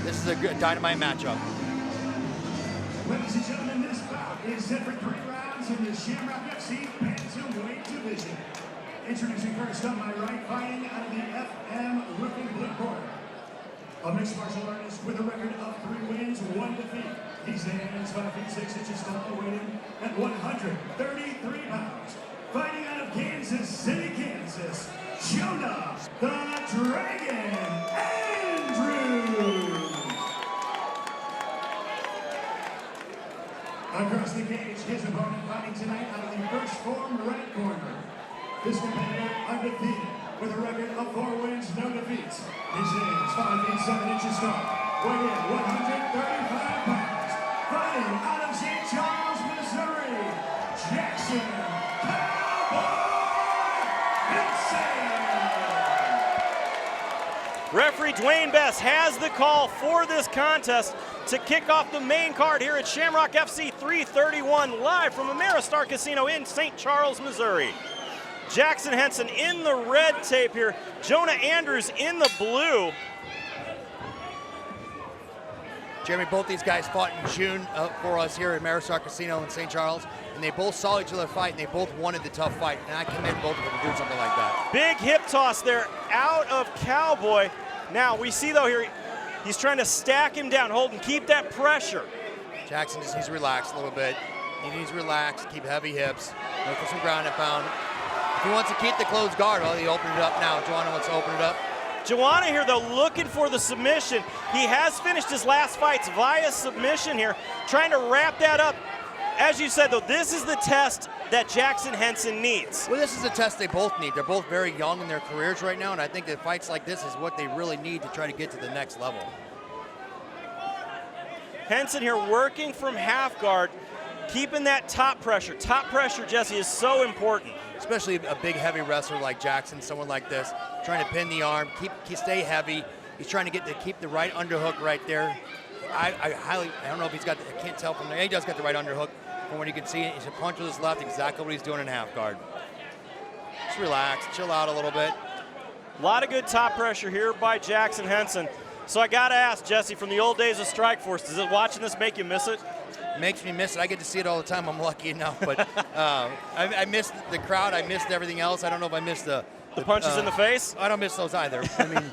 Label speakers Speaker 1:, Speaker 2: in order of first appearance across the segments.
Speaker 1: This is a good dynamite matchup.
Speaker 2: Ladies and gentlemen, this bout is set for 3 rounds in the Shamrock FC Bantamweight division. Introducing first on my right, fighting out of the FM Roofing Blue Corner. A mixed martial artist with a record of 3 wins, 1 defeat. He stands 5 feet 6 inches tall, weighing at 133 pounds. Fighting out of Kansas City, Kansas, Jonah the Dragon Andrews. Across the cage, his opponent fighting tonight out of the first form right corner. This competitor undefeated with a record of 4 wins, no defeats. He stands 5 feet 7 inches tall, weighing in 135 pounds. Fighting out of St. Charles, Missouri, Jackson Henson.
Speaker 3: Referee Dwayne Best has the call for this contest to kick off the main card here at Shamrock FC 331, live from Ameristar Casino in St. Charles, Missouri. Jackson Henson in the red tape here. Jonah Andrews in the blue.
Speaker 1: Jeremy, both these guys fought in June for us here at Ameristar Casino in St. Charles, and they both saw each other fight, and they both wanted the tough fight, and I commend both of them to do something like that.
Speaker 3: Big hip toss there out of Cowboy. Now, we see, though, here, he's trying to stack him down, hold and keep that pressure.
Speaker 1: Jackson just needs to relax a little bit. He needs to relax, keep heavy hips, look for some ground and pound. If he wants to keep the closed guard, well, he opened it up now. Jonah wants to open it up.
Speaker 3: Jonah here, though, looking for the submission. He has finished his last fights via submission here, trying to wrap that up. As you said, though, this is the test that Jackson Henson needs.
Speaker 1: Well, this is a test they both need. They're both very young in their careers right now, and I think that fights like this is what they really need to try to get to the next level.
Speaker 3: Henson here working from half guard, keeping that top pressure. Top pressure, Jesse, is so important.
Speaker 1: Especially a big, heavy wrestler like Jackson, someone like this, trying to pin the arm, stay heavy. He's trying to keep the right underhook right there. I don't know if he's got, I can't tell from there. He does got the right underhook. From when you can see it, he's a punch with his left, exactly what he's doing in half guard. Just relax, chill out a little bit.
Speaker 3: A lot of good top pressure here by Jackson Henson. So I gotta ask, Jesse, from the old days of Strikeforce, does it watching this make you miss it?
Speaker 1: Makes me miss it. I get to see it all the time. I'm lucky enough, but I missed the crowd. I missed everything else. I don't know if I missed the
Speaker 3: punches in the face.
Speaker 1: I don't miss those either. I mean,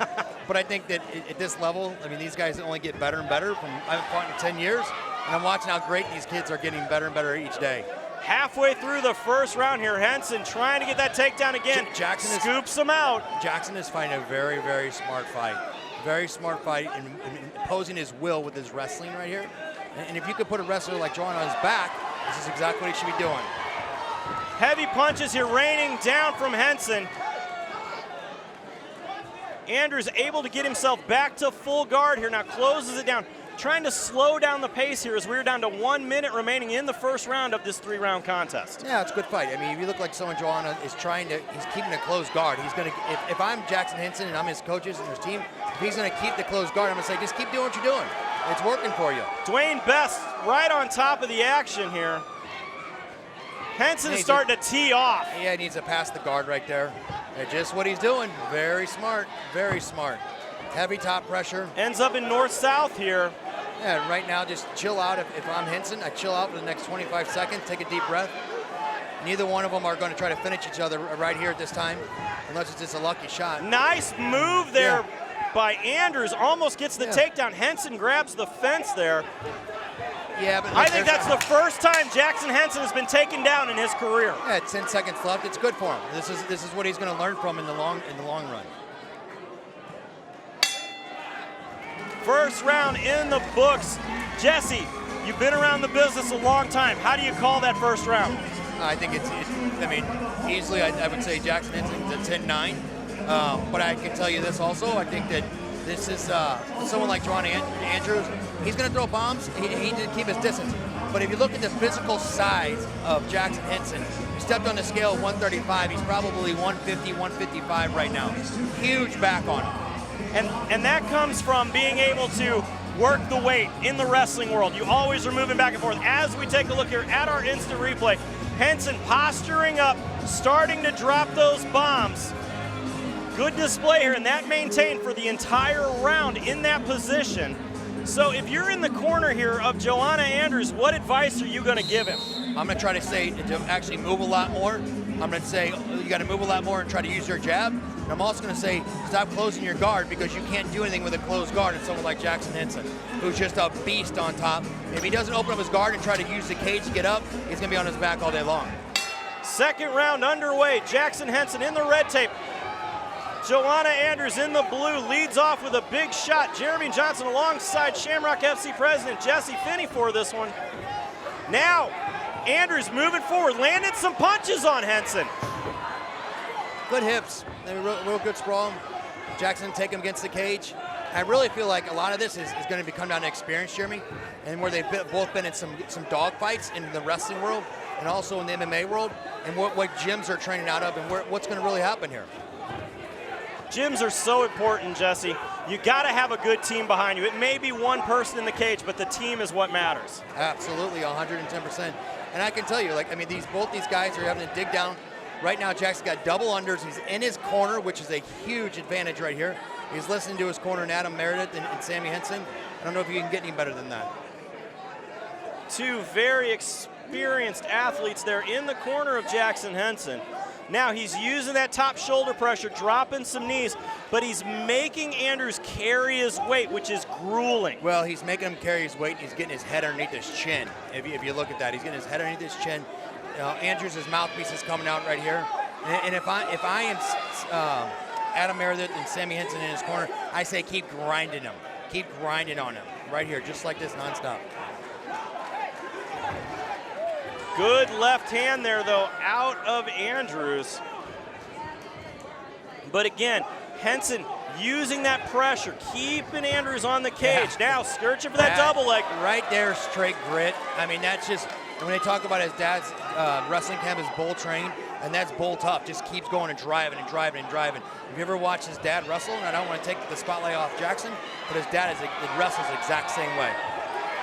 Speaker 1: but I think that at this level, I mean, these guys only get better and better. I've fought in 10 years, and I'm watching how great these kids are getting better and better each day.
Speaker 3: Halfway through the first round here, Henson trying to get that takedown again.
Speaker 1: Jackson
Speaker 3: scoops him out.
Speaker 1: Jackson is fighting a very, very smart fight. Very smart fight, and imposing his will with his wrestling right here. And if you could put a wrestler like Jonah on his back, this is exactly what he should be doing.
Speaker 3: Heavy punches here raining down from Henson. Andrews able to get himself back to full guard here, now closes it down. Trying to slow down the pace here as we're down to 1 minute remaining in the first round of this 3-round contest.
Speaker 1: Yeah, it's a good fight. I mean, if you look like someone Jonah is he's keeping a closed guard. He's gonna, if I'm Jackson Henson and I'm his coaches and his team, if he's gonna keep the closed guard, I'm gonna say, just keep doing what you're doing. It's working for you.
Speaker 3: Dwayne Best right on top of the action here. Henson is starting to tee off.
Speaker 1: Yeah, he needs to pass the guard right there. That's just what he's doing. Very smart, very smart. Heavy top pressure.
Speaker 3: Ends up in north-south here.
Speaker 1: Yeah, right now just chill out. If I'm Henson, I chill out for the next 25 seconds, take a deep breath. Neither one of them are going to try to finish each other right here at this time, unless it's just a lucky shot.
Speaker 3: Nice move there by Andrews, almost gets the takedown. Henson grabs the fence there.
Speaker 1: Yeah, but
Speaker 3: I think that's the first time Jackson Henson has been taken down in his career.
Speaker 1: Yeah, 10 seconds left. It's good for him. This is what he's going to learn from in the long run.
Speaker 3: First round in the books. Jesse, you've been around the business a long time. How do you call that first round?
Speaker 1: I think I mean, easily I would say Jackson Henson's a 10-9. But I can tell you this also. I think that this is someone like Jonah Andrews. He's going to throw bombs. He needs to keep his distance. But if you look at the physical size of Jackson Henson, he stepped on the scale of 135. He's probably 150, 155 right now. Huge back on him.
Speaker 3: And that comes from being able to work the weight in the wrestling world. You always are moving back and forth. As we take a look here at our instant replay, Henson posturing up, starting to drop those bombs. Good display here, and that maintained for the entire round in that position. So if you're in the corner here of Jonah Andrews, what advice are you going to give him?
Speaker 1: I'm going to try to say to actually move a lot more. I'm going to say you got to move a lot more and try to use your jab. And I'm also going to say stop closing your guard, because you can't do anything with a closed guard in someone like Jackson Henson, who's just a beast on top. If he doesn't open up his guard and try to use the cage to get up, he's going to be on his back all day long.
Speaker 3: Second round underway. Jackson Henson in the red tape. Jonah Andrews in the blue leads off with a big shot. Jeremy Johnson alongside Shamrock FC president Jesse Finney for this one. Now, Andrews moving forward, landed some punches on Henson.
Speaker 1: Good hips, real good sprawl. Jackson take him against the cage. I really feel like a lot of this is going to come down to experience, Jeremy, and where they've both been in some dog fights in the wrestling world and also in the MMA world, and what gyms are training out of, and what's going to really happen here.
Speaker 3: Gyms are so important, Jesse. You got to have a good team behind you. It may be one person in the cage, but the team is what matters.
Speaker 1: Absolutely, 110%. And I can tell you, both these guys are having to dig down. Right now, Jackson got double unders. He's in his corner, which is a huge advantage right here. He's listening to his corner in Adam Meredith and Sammy Henson. I don't know if you can get any better than that.
Speaker 3: Two very experienced athletes there in the corner of Jackson Henson. Now he's using that top shoulder pressure, dropping some knees, but he's making Andrews carry his weight, which is grueling.
Speaker 1: Well, he's making him carry his weight, and he's getting his head underneath his chin. If you look at that, he's getting his head underneath his chin. Andrews' mouthpiece is coming out right here. And if I am Adam Meredith and Sammy Henson in his corner, I say keep grinding him. Keep grinding on him right here, just like this, nonstop.
Speaker 3: Good left hand there, though, out of Andrews. But again, Henson using that pressure, keeping Andrews on the cage. Yeah. Now searching for that double leg.
Speaker 1: Right there, straight grit. I mean, that's just, when they talk about his dad's wrestling camp is bull trained, and that's bull tough. Just keeps going and driving and driving and driving. Have you ever watched his dad wrestle? And I don't want to take the spotlight off Jackson, but his dad wrestles the exact same way.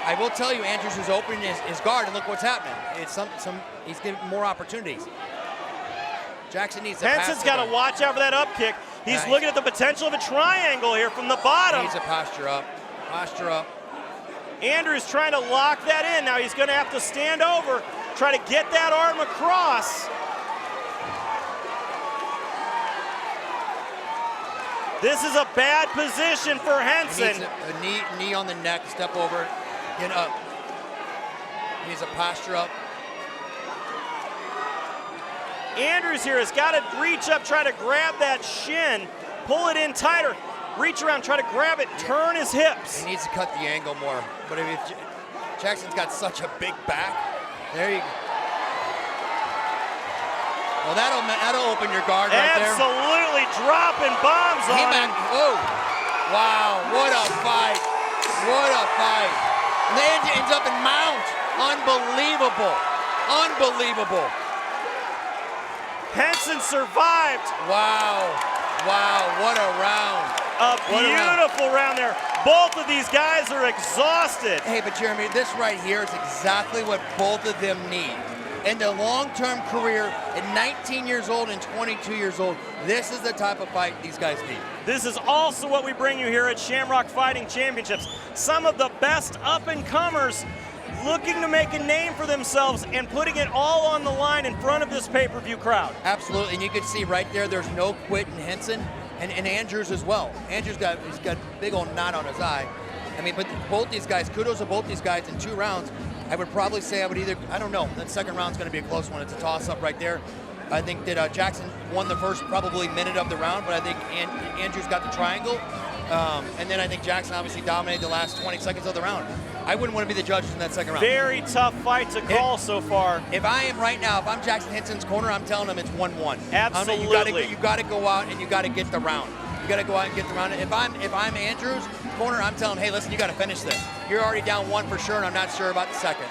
Speaker 1: I will tell you, Andrews is opening his guard, and look what's happening. It's he's getting more opportunities. Jackson needs to
Speaker 3: Henson's got to watch out for that up kick. He's looking at the potential of a triangle here from the bottom.
Speaker 1: He needs a posture up. Posture up.
Speaker 3: Andrews trying to lock that in. Now he's going to have to stand over, try to get that arm across. This is a bad position for Henson.
Speaker 1: He needs a knee on the neck, step over, get up. He needs a posture up.
Speaker 3: Andrews here has got to reach up, try to grab that shin, pull it in tighter, reach around, try to grab it, turn his hips.
Speaker 1: He needs to cut the angle more. But if Jackson's got such a big back, there you go. Well, that'll open your guard right there.
Speaker 3: Absolutely dropping bombs on him.
Speaker 1: Oh, wow, what a fight. What a fight. And then it ends up in mount. Unbelievable. Unbelievable.
Speaker 3: Henson survived.
Speaker 1: Wow, wow, what a round.
Speaker 3: A beautiful round there. Both of these guys are exhausted.
Speaker 1: Hey, but Jeremy, this right here is exactly what both of them need. In their long-term career, at 19 years old and 22 years old, this is the type of fight these guys need.
Speaker 3: This is also what we bring you here at Shamrock Fighting Championships. Some of the best up-and-comers looking to make a name for themselves and putting it all on the line in front of this pay-per-view crowd.
Speaker 1: Absolutely, and you can see right there's no quit in Henson and Andrews as well. Andrews he's got a big old knot on his eye. I mean, but both these guys, kudos to both these guys in 2 rounds. I would probably say I don't know, that second round's going to be a close one. It's a toss-up right there. I think that Jackson won the first probably minute of the round, but I think Andrews got the triangle. And then I think Jackson obviously dominated the last 20 seconds of the round. I wouldn't want to be the judges in that second round.
Speaker 3: Very tough fight to call so far.
Speaker 1: If I'm Jackson Henson's corner, I'm telling him it's 1-1.
Speaker 3: Absolutely.
Speaker 1: You got to go out and you got to get the round. You got to go out and get the round. If I'm Andrews' corner, I'm telling him, hey, listen, you got to finish this. You're already down 1 for sure, and I'm not sure about the second.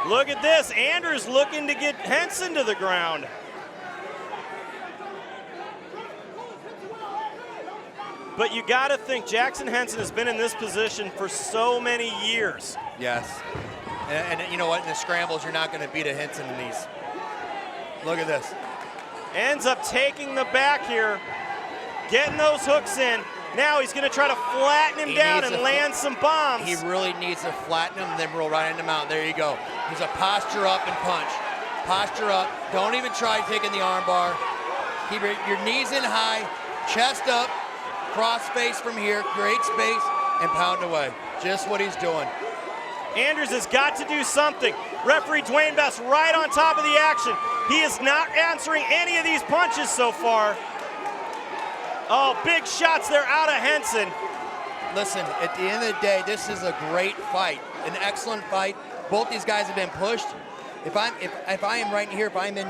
Speaker 3: Look at this. Andrews looking to get Henson to the ground. But you got to think Jackson Henson has been in this position for so many years.
Speaker 1: Yes. And you know what? In the scrambles, you're not going to beat a Henson in these. Look at this.
Speaker 3: Ends up taking the back here, getting those hooks in, Now he's going to try to flatten him down and land some bombs.
Speaker 1: He really needs to flatten him, then roll right into mount. There you go. He's a posture up and punch. Posture up. Don't even try taking the arm bar. Keep your knees in high, chest up, cross space from here, create space, and pound away. Just what he's doing.
Speaker 3: Andrews has got to do something. Referee Dwayne Best right on top of the action. He is not answering any of these punches so far. Oh, big shots there out of Henson.
Speaker 1: Listen, at the end of the day, this is a great fight, an excellent fight. Both these guys have been pushed. If I am right here, I'm in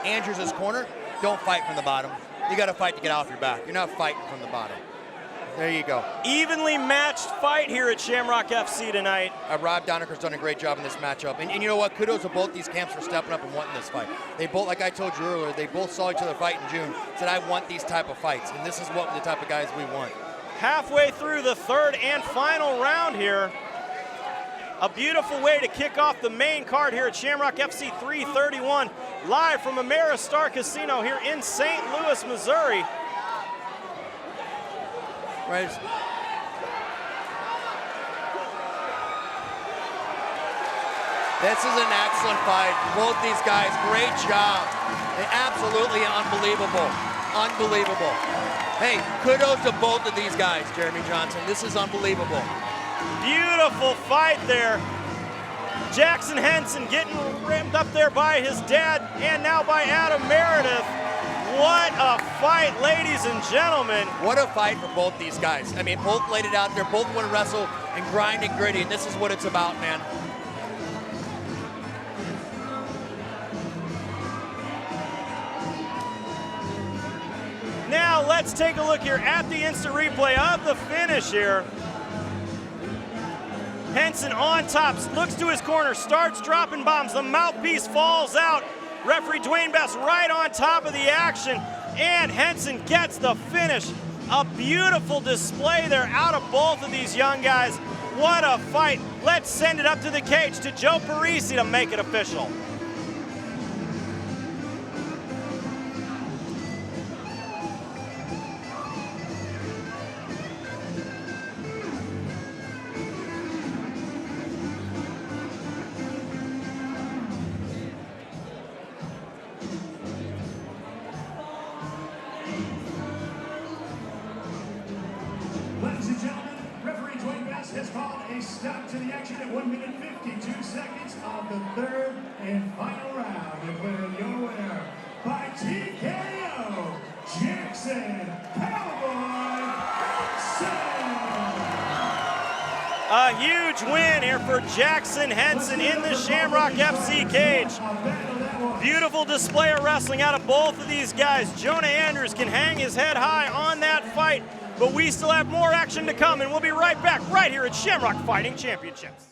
Speaker 1: Andrews' corner. Don't fight from the bottom. You got to fight to get off your back. You're not fighting from the bottom. There you go.
Speaker 3: Evenly matched fight here at Shamrock FC tonight.
Speaker 1: Rob Doniker's done a great job in this matchup. And you know what? Kudos to both these camps for stepping up and wanting this fight. They both, like I told you earlier, they both saw each other fight in June, said, I want these type of fights. And this is what the type of guys we want.
Speaker 3: Halfway through the third and final round here. A beautiful way to kick off the main card here at Shamrock FC 331, live from Ameristar Casino here in St. Louis, Missouri.
Speaker 1: Right. This is an excellent fight. Both these guys, great job. Absolutely unbelievable. Unbelievable. Hey, kudos to both of these guys, Jeremy Johnson. This is unbelievable.
Speaker 3: Beautiful fight there. Jackson Henson getting rammed up there by his dad and now by Adam Meredith. What a fight, ladies and gentlemen.
Speaker 1: What a fight for both these guys. I mean, both laid it out there, both want to wrestle and grind and gritty, and this is what it's about, man.
Speaker 3: Now let's take a look here at the instant replay of the finish here. Henson on top, looks to his corner, starts dropping bombs. The mouthpiece falls out. Referee Dwayne Best right on top of the action, and Henson gets the finish. A beautiful display there out of both of these young guys. What a fight. Let's send it up to the cage to Joe Parisi to make it official.
Speaker 2: Ladies and gentlemen, referee Dwayne Best has called a stop to the action at 1 minute 52 seconds of the third and final round. Declaring your winner by TKO, Jackson Cowboy Henson.
Speaker 3: A huge win here for Jackson Henson in the Shamrock FC cage. Beautiful display of wrestling out of both of these guys. Jonah Andrews can hang his head high on that fight, but we still have more action to come, and we'll be right back right here at Shamrock Fighting Championships.